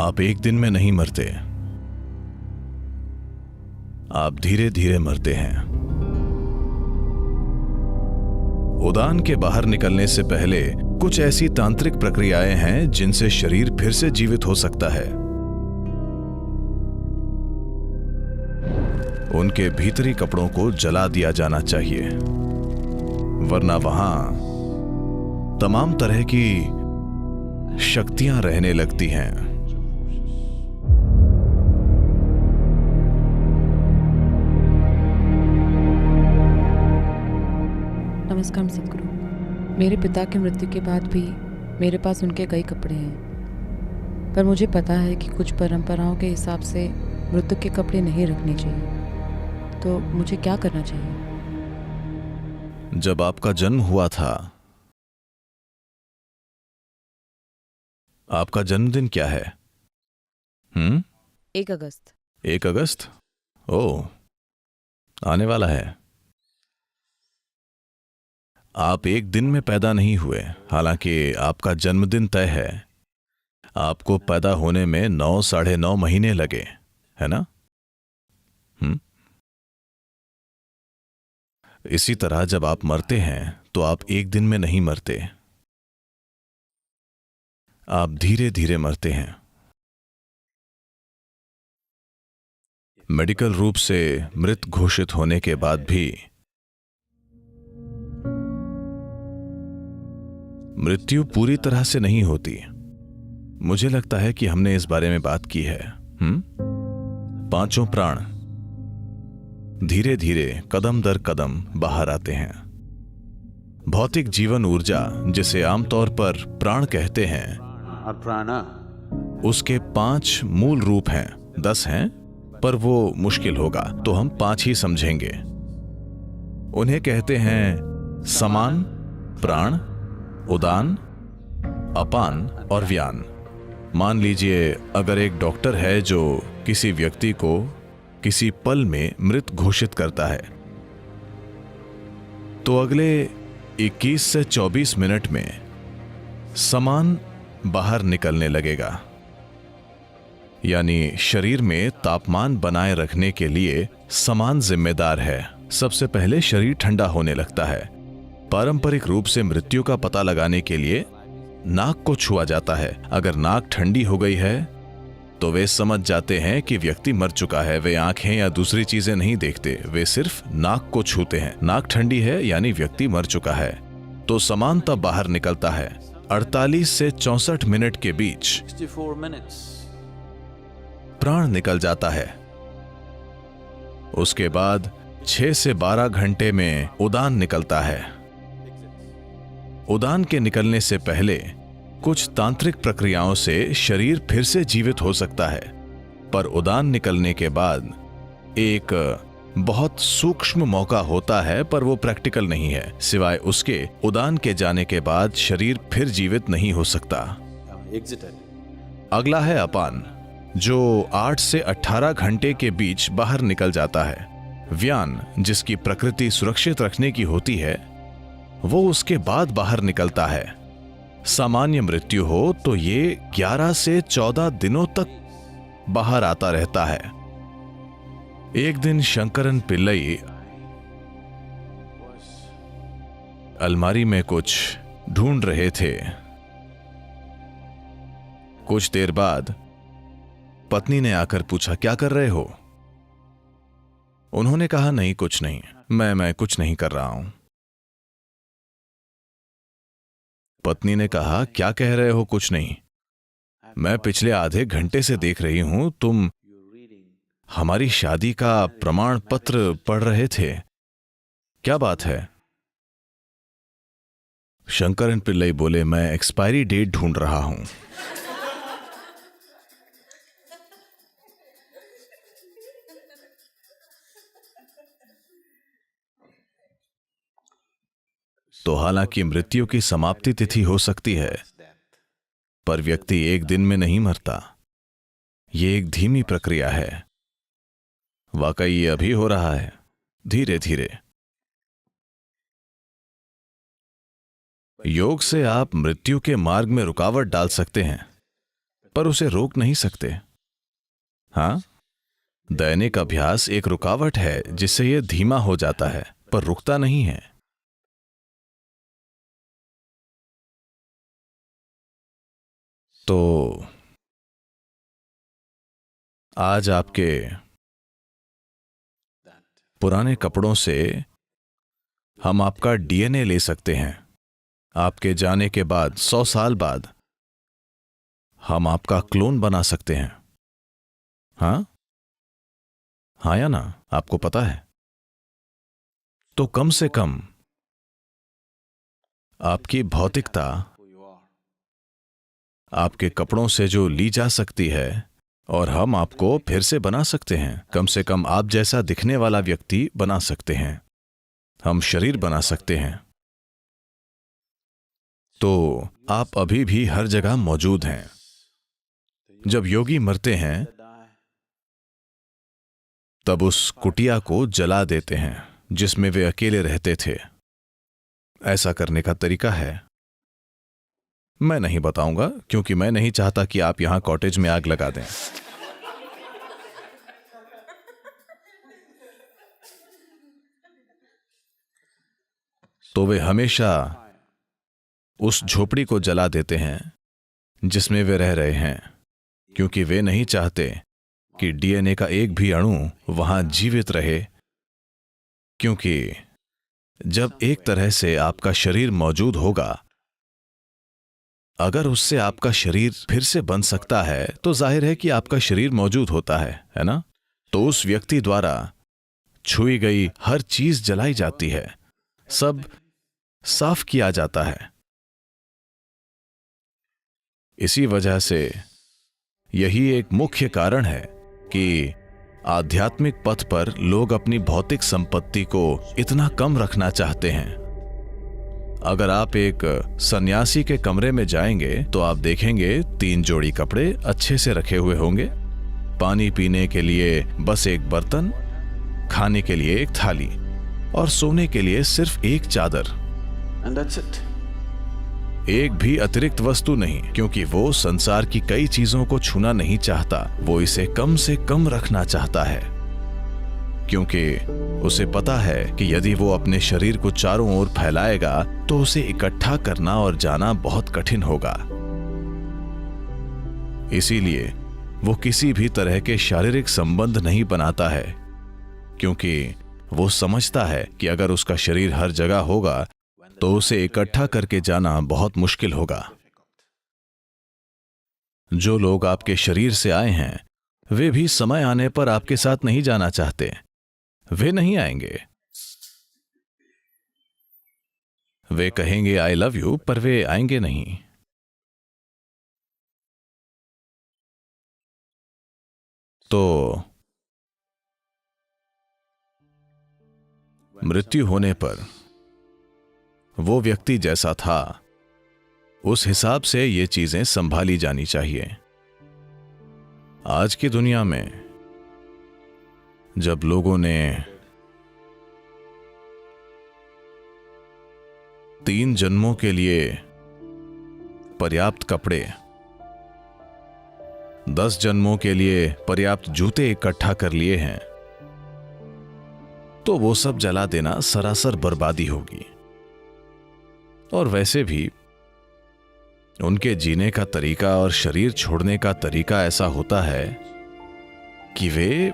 आप एक दिन में नहीं मरते, आप धीरे धीरे मरते हैं। उड़ान के बाहर निकलने से पहले कुछ ऐसी तांत्रिक प्रक्रियाएं हैं जिनसे शरीर फिर से जीवित हो सकता है। उनके भीतरी कपड़ों को जला दिया जाना चाहिए, वरना वहां तमाम तरह की शक्तियां रहने लगती हैं। नमस्कार सदगुरु। मेरे पिता की मृत्यु के बाद भी मेरे पास उनके कई कपड़े हैं, पर मुझे पता है कि कुछ परंपराओं के हिसाब से मृत्यु के कपड़े नहीं रखने चाहिए। तो मुझे क्या करना चाहिए? जब आपका जन्म हुआ था, आपका जन्मदिन क्या है? 1 अगस्त। 1 अगस्त? ओह, आने वाला है। आप एक दिन में पैदा नहीं हुए, हालांकि आपका जन्मदिन तय है। आपको पैदा होने में 9 साढ़े 9 महीने लगे, है ना? इसी तरह जब आप मरते हैं तो आप एक दिन में नहीं मरते, आप धीरे धीरे मरते हैं। मेडिकल रूप से मृत घोषित होने के बाद भी मृत्यु पूरी तरह से नहीं होती। मुझे लगता है कि हमने इस बारे में बात की है। 5 प्राण धीरे धीरे कदम दर कदम बाहर आते हैं। भौतिक जीवन ऊर्जा, जिसे आमतौर पर प्राण कहते हैं, उसके 5 मूल रूप हैं। 10 हैं, पर वो मुश्किल होगा, तो हम 5 ही समझेंगे। उन्हें कहते हैं समान, प्राण, उदान, अपान और व्यान। मान लीजिए अगर एक डॉक्टर है जो किसी व्यक्ति को किसी पल में मृत घोषित करता है, तो अगले 21 से 24 मिनट में समान बाहर निकलने लगेगा। यानी शरीर में तापमान बनाए रखने के लिए समान जिम्मेदार है। सबसे पहले शरीर ठंडा होने लगता है। पारंपरिक रूप से मृत्यु का पता लगाने के लिए नाक को छुआ जाता है। अगर नाक ठंडी हो गई है तो वे समझ जाते हैं कि व्यक्ति मर चुका है। वे आंखें या दूसरी चीजें नहीं देखते, वे सिर्फ नाक को छूते हैं। नाक ठंडी है यानी व्यक्ति मर चुका है। तो समान तब बाहर निकलता है। 48 से 64 मिनट के बीच प्राण निकल जाता है। उसके बाद 6 से 12 घंटे में उड़ान निकलता है। उड़ान के निकलने से पहले कुछ तांत्रिक प्रक्रियाओं से शरीर फिर से जीवित हो सकता है, पर उड़ान निकलने के बाद एक बहुत सूक्ष्म मौका होता है, पर वो प्रैक्टिकल नहीं है। सिवाय उसके उड़ान के जाने के बाद शरीर फिर जीवित नहीं हो सकता। अगला है अपान, जो 8 से 18 घंटे के बीच बाहर निकल जाता है। व्यान, जिसकी प्रकृति सुरक्षित रखने की होती है, वो उसके बाद बाहर निकलता है। सामान्य मृत्यु हो तो ये 11 से 14 दिनों तक बाहर आता रहता है। एक दिन शंकरन पिल्लई अलमारी में कुछ ढूंढ रहे थे। कुछ देर बाद पत्नी ने आकर पूछा, क्या कर रहे हो? उन्होंने कहा, नहीं कुछ नहीं, मैं कुछ नहीं कर रहा हूं। पत्नी ने कहा, क्या कह रहे हो कुछ नहीं? मैं पिछले आधे घंटे से देख रही हूं, तुम हमारी शादी का प्रमाण पत्र पढ़ रहे थे, क्या बात है? शंकरन पिल्लई बोले, मैं एक्सपायरी डेट ढूंढ रहा हूं। तो हालांकि मृत्यु की समाप्ति तिथि हो सकती है, पर व्यक्ति एक दिन में नहीं मरता। यह एक धीमी प्रक्रिया है। वाकई ये अभी हो रहा है, धीरे धीरे। योग से आप मृत्यु के मार्ग में रुकावट डाल सकते हैं, पर उसे रोक नहीं सकते। हाँ, दैनिक अभ्यास एक रुकावट है जिससे यह धीमा हो जाता है, पर रुकता नहीं है। तो आज आपके पुराने कपड़ों से हम आपका डीएनए ले सकते हैं। आपके जाने के बाद 100 साल बाद हम आपका क्लोन बना सकते हैं। हाँ हाँ या ना, आपको पता है? तो कम से कम आपकी भौतिकता आपके कपड़ों से जो ली जा सकती है और हम आपको फिर से बना सकते हैं। कम से कम आप जैसा दिखने वाला व्यक्ति बना सकते हैं। हम शरीर बना सकते हैं। तो आप अभी भी हर जगह मौजूद हैं। जब योगी मरते हैं तब उस कुटिया को जला देते हैं जिसमें वे अकेले रहते थे। ऐसा करने का तरीका है, मैं नहीं बताऊंगा क्योंकि मैं नहीं चाहता कि आप यहां कॉटेज में आग लगा दें। तो वे हमेशा उस झोपड़ी को जला देते हैं जिसमें वे रह रहे हैं, क्योंकि वे नहीं चाहते कि डीएनए का एक भी अणु वहां जीवित रहे। क्योंकि जब एक तरह से आपका शरीर मौजूद होगा, अगर उससे आपका शरीर फिर से बन सकता है तो जाहिर है कि आपका शरीर मौजूद होता है ना? तो उस व्यक्ति द्वारा छुई गई हर चीज जलाई जाती है, सब साफ किया जाता है। इसी वजह से यही एक मुख्य कारण है कि आध्यात्मिक पथ पर लोग अपनी भौतिक संपत्ति को इतना कम रखना चाहते हैं। अगर आप एक सन्यासी के कमरे में जाएंगे तो आप देखेंगे 3 जोड़ी कपड़े अच्छे से रखे हुए होंगे, पानी पीने के लिए बस एक बर्तन, खाने के लिए एक थाली और सोने के लिए सिर्फ एक चादर। And that's it. एक भी अतिरिक्त वस्तु नहीं, क्योंकि वो संसार की कई चीजों को छूना नहीं चाहता। वो इसे कम से कम रखना चाहता है, क्योंकि उसे पता है कि यदि वो अपने शरीर को चारों ओर फैलाएगा तो उसे इकट्ठा करना और जाना बहुत कठिन होगा। इसीलिए वो किसी भी तरह के शारीरिक संबंध नहीं बनाता है, क्योंकि वो समझता है कि अगर उसका शरीर हर जगह होगा तो उसे इकट्ठा करके जाना बहुत मुश्किल होगा। जो लोग आपके शरीर से आए हैं वे भी समय आने पर आपके साथ नहीं जाना चाहते। वे नहीं आएंगे। वे कहेंगे आई लव यू, पर वे आएंगे नहीं। तो मृत्यु होने पर वो व्यक्ति जैसा था उस हिसाब से ये चीजें संभाली जानी चाहिए। आज की दुनिया में जब लोगों ने 3 जन्मों के लिए पर्याप्त कपड़े, 10 जन्मों के लिए पर्याप्त जूते इकट्ठा कर लिए हैं, तो वो सब जला देना सरासर बर्बादी होगी। और वैसे भी उनके जीने का तरीका और शरीर छोड़ने का तरीका ऐसा होता है कि वे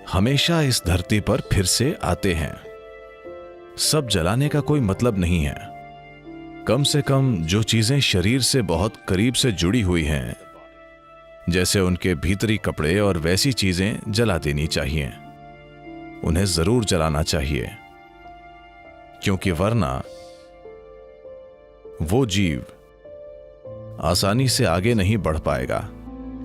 हमेशा इस धरती पर फिर से आते हैं। सब जलाने का कोई मतलब नहीं है। कम से कम जो चीजें शरीर से बहुत करीब से जुड़ी हुई हैं, जैसे उनके भीतरी कपड़े और वैसी चीजें जला देनी चाहिए। उन्हें जरूर जलाना चाहिए, क्योंकि वरना वो जीव आसानी से आगे नहीं बढ़ पाएगा।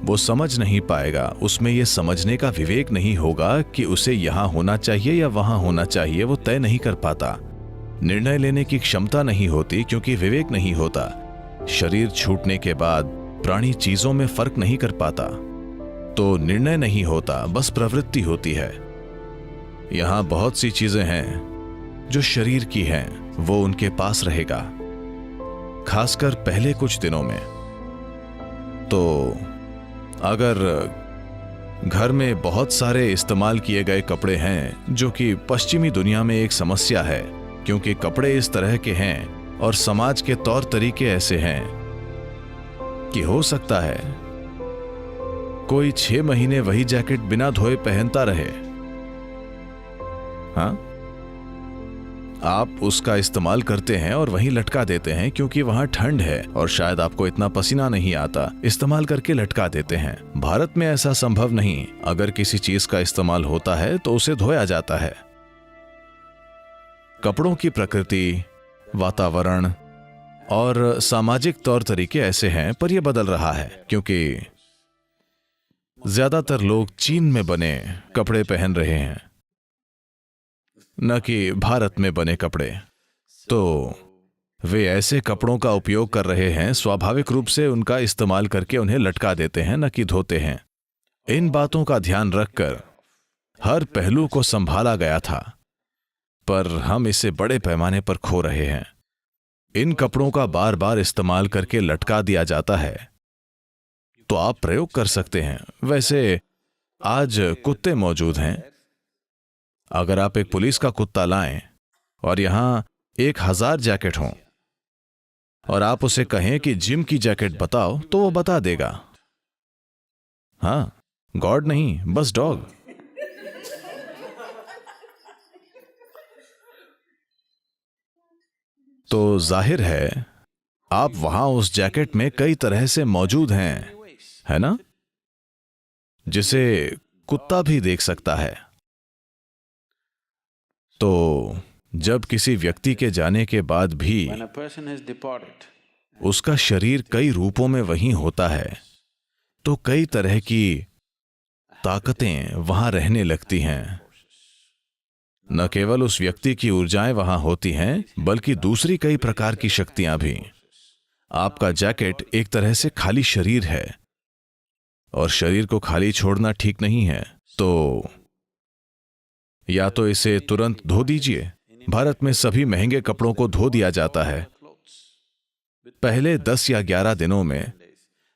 वो समझ नहीं पाएगा, उसमें यह समझने का विवेक नहीं होगा कि उसे यहां होना चाहिए या वहां होना चाहिए। वो तय नहीं कर पाता। निर्णय लेने की क्षमता नहीं होती, क्योंकि विवेक नहीं होता। शरीर छूटने के बाद प्राणी चीजों में फर्क नहीं कर पाता, तो निर्णय नहीं होता, बस प्रवृत्ति होती है। यहां बहुत सी चीजें हैं जो शरीर की हैं, वो उनके पास रहेगा, खासकर पहले कुछ दिनों में। तो अगर घर में बहुत सारे इस्तेमाल किए गए कपड़े हैं, जो कि पश्चिमी दुनिया में एक समस्या है, क्योंकि कपड़े इस तरह के हैं और समाज के तौर तरीके ऐसे हैं कि हो सकता है कोई 6 महीने वही जैकेट बिना धोए पहनता रहे। हाँ, आप उसका इस्तेमाल करते हैं और वहीं लटका देते हैं क्योंकि वहां ठंड है और शायद आपको इतना पसीना नहीं आता, इस्तेमाल करके लटका देते हैं। भारत में ऐसा संभव नहीं। अगर किसी चीज का इस्तेमाल होता है तो उसे धोया जाता है। कपड़ों की प्रकृति, वातावरण और सामाजिक तौर तरीके ऐसे हैं, पर यह बदल रहा है क्योंकि ज्यादातर लोग चीन में बने कपड़े पहन रहे हैं, न कि भारत में बने कपड़े। तो वे ऐसे कपड़ों का उपयोग कर रहे हैं, स्वाभाविक रूप से उनका इस्तेमाल करके उन्हें लटका देते हैं, न कि धोते हैं। इन बातों का ध्यान रखकर हर पहलू को संभाला गया था, पर हम इसे बड़े पैमाने पर खो रहे हैं। इन कपड़ों का बार बार इस्तेमाल करके लटका दिया जाता है। तो आप प्रयोग कर सकते हैं। वैसे आज कुत्ते मौजूद हैं। अगर आप एक पुलिस का कुत्ता लाएं और यहां 1000 जैकेट हों और आप उसे कहें कि जिम की जैकेट बताओ, तो वो बता देगा। हाँ, गॉड नहीं, बस डॉग। तो जाहिर है आप वहां उस जैकेट में कई तरह से मौजूद हैं, है ना, जिसे कुत्ता भी देख सकता है। तो जब किसी व्यक्ति के जाने के बाद भी उसका शरीर कई रूपों में वहीं होता है, तो कई तरह की ताकतें वहां रहने लगती हैं। न केवल उस व्यक्ति की ऊर्जाएं वहां होती हैं, बल्कि दूसरी कई प्रकार की शक्तियां भी। आपका जैकेट एक तरह से खाली शरीर है और शरीर को खाली छोड़ना ठीक नहीं है। तो या तो इसे तुरंत धो दीजिए। भारत में सभी महंगे कपड़ों को धो दिया जाता है। पहले 10 या 11 दिनों में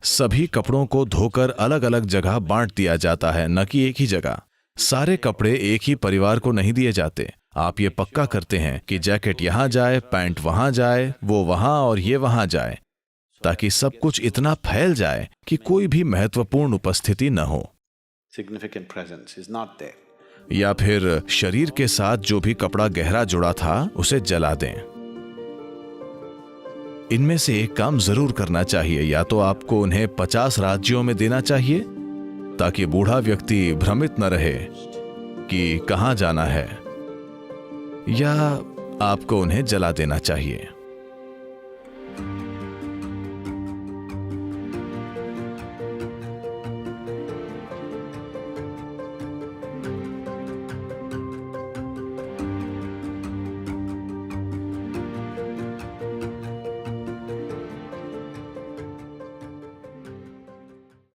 सभी कपड़ों को धोकर अलग अलग जगह बांट दिया जाता है, न कि एक ही जगह। सारे कपड़े एक ही परिवार को नहीं दिए जाते। आप ये पक्का करते हैं कि जैकेट यहां जाए, पैंट वहां जाए, वो वहां और ये वहां जाए, ताकि सब कुछ इतना फैल जाए कि कोई भी महत्वपूर्ण उपस्थिति न हो। या फिर शरीर के साथ जो भी कपड़ा गहरा जुड़ा था उसे जला दें। इनमें से एक काम जरूर करना चाहिए। या तो आपको उन्हें 50 राज्यों में देना चाहिए ताकि बूढ़ा व्यक्ति भ्रमित न रहे कि कहां जाना है, या आपको उन्हें जला देना चाहिए।